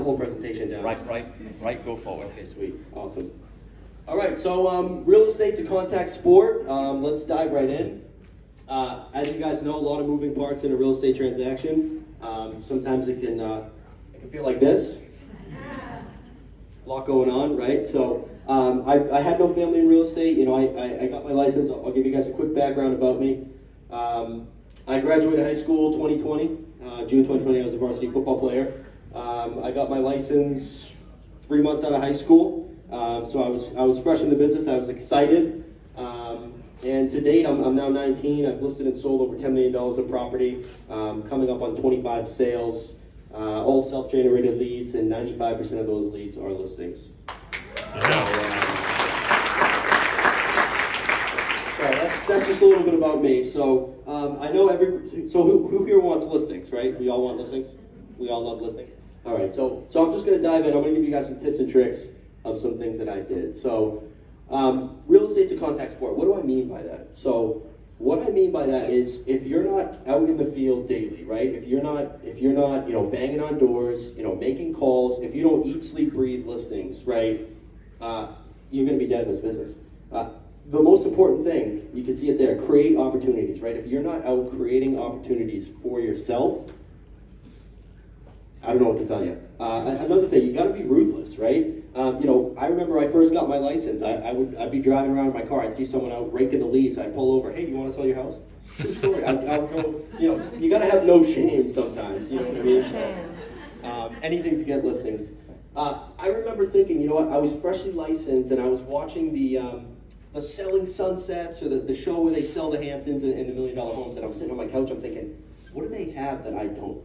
the whole presentation down? Right, go forward. Okay, sweet, awesome. All right, so real estate's a contact sport. Let's dive right in. As you guys know, a lot of moving parts in a real estate transaction. Sometimes it can feel like this. A lot going on, right? So I had no family in real estate. You know, I got my license. I'll give you guys a quick background about me. I graduated high school 2020. June 2020, I was a varsity football player. I got my license 3 months out of high school. So I was fresh in the business. I was excited. And to date, I'm now 19. I've listed and sold over $10 million of property, coming up on 25 sales, all self-generated leads, and 95% of those leads are listings. So that's just a little bit about me. So I know who here wants listings, right? We all want listings. We all love listings. All right. So I'm just going to dive in. I'm going to give you guys some tips and tricks of some things that I did. So real estate's a contact sport. What do I mean by that? So what I mean by that is if you're not out in the field daily, right? If you're not, banging on doors, making calls, if you don't eat, sleep, breathe listings, right? You're going to be dead in this business. The most important thing, you can see it there, create opportunities, right? If you're not out creating opportunities for yourself, I don't know what to tell you. Another thing, you got to be ruthless, right? I remember I first got my license. I'd be driving around in my car. I'd see someone out raking the leaves. I'd pull over. Hey, you want to sell your house? True story. I would go. You got to have no shame sometimes. You know what I mean? Anything to get listings. I remember thinking, I was freshly licensed and I was watching the Selling Sunsets or the show where they sell the Hamptons and the $1 million homes. And I'm sitting on my couch. I'm thinking, what do they have that I don't?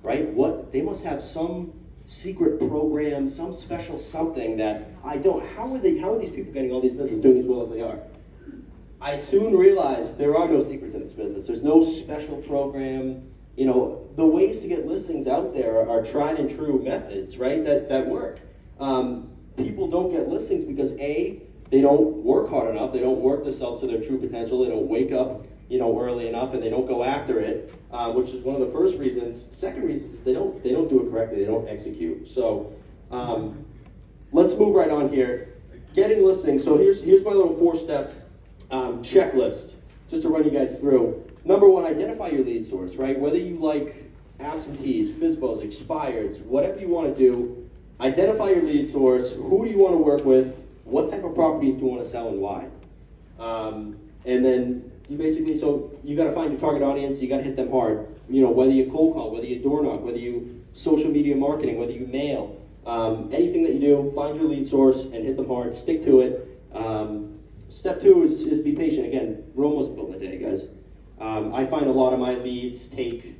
Right? What they must have some secret program, some special something that I don't. How are these people getting all these business doing as well as they are? I soon realized there are no secrets in this business. There's no special program. The ways to get listings out there are tried and true methods, right? That work. People don't get listings because A, they don't work hard enough. They don't work themselves to their true potential. They don't wake up early enough, and they don't go after it, which is one of the first reasons. Second reason is they don't do it correctly. They don't execute. So let's move right on here. Getting listings. So here's my little 4-step checklist, just to run you guys through. Number 1, identify your lead source, right? Whether you like absentees, FSBOs, expireds, whatever you want to do, identify your lead source. Who do you want to work with? What type of properties do you want to sell and why? And then you got to find your target audience. You got to hit them hard. Whether you cold call, whether you door knock, whether you social media marketing, whether you mail, anything that you do, find your lead source and hit them hard. Stick to it. Step 2 is be patient. Again, Rome wasn't built in a day, guys. I find a lot of my leads take,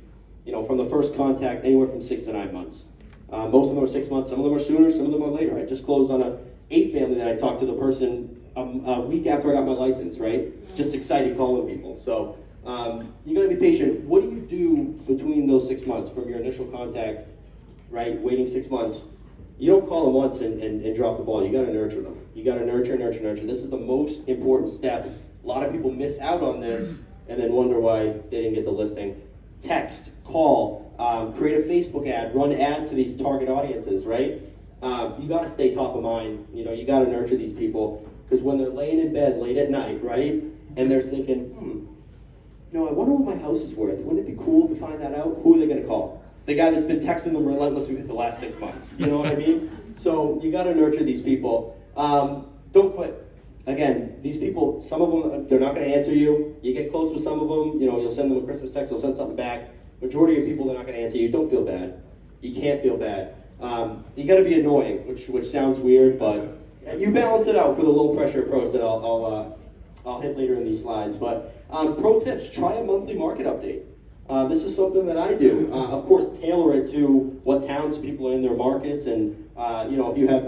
from the first contact, anywhere from 6 to 9 months. Most of them are 6 months. Some of them are sooner. Some of them are later. I just closed on a 8th family that I talked to the person a week after I got my license, right? Just excited calling people. So you got to be patient. What do you do between those 6 months from your initial contact, right? Waiting 6 months. You don't call them once and drop the ball. You got to nurture them. You got to nurture. This is the most important step. A lot of people miss out on this and then wonder why they didn't get the listing. Text, call, create a Facebook ad, run ads to these target audiences, right? You got to stay top of mind. You got to nurture these people. Because when they're laying in bed late at night, right, and they're thinking, I wonder what my house is worth. Wouldn't it be cool to find that out? Who are they going to call? The guy that's been texting them relentlessly for the last 6 months. You know what I mean? So you got to nurture these people. Don't quit. Again, these people, some of them, they're not going to answer you. You get close with some of them. You'll send them a Christmas text. They'll send something back. Majority of people, they're not going to answer you. Don't feel bad. You can't feel bad. You got to be annoying, which sounds weird, but you balance it out for the low pressure approach that I'll hit later in these slides. But pro tips: try a monthly market update. This is something that I do. Of course, tailor it to what towns people are in their markets, and if you have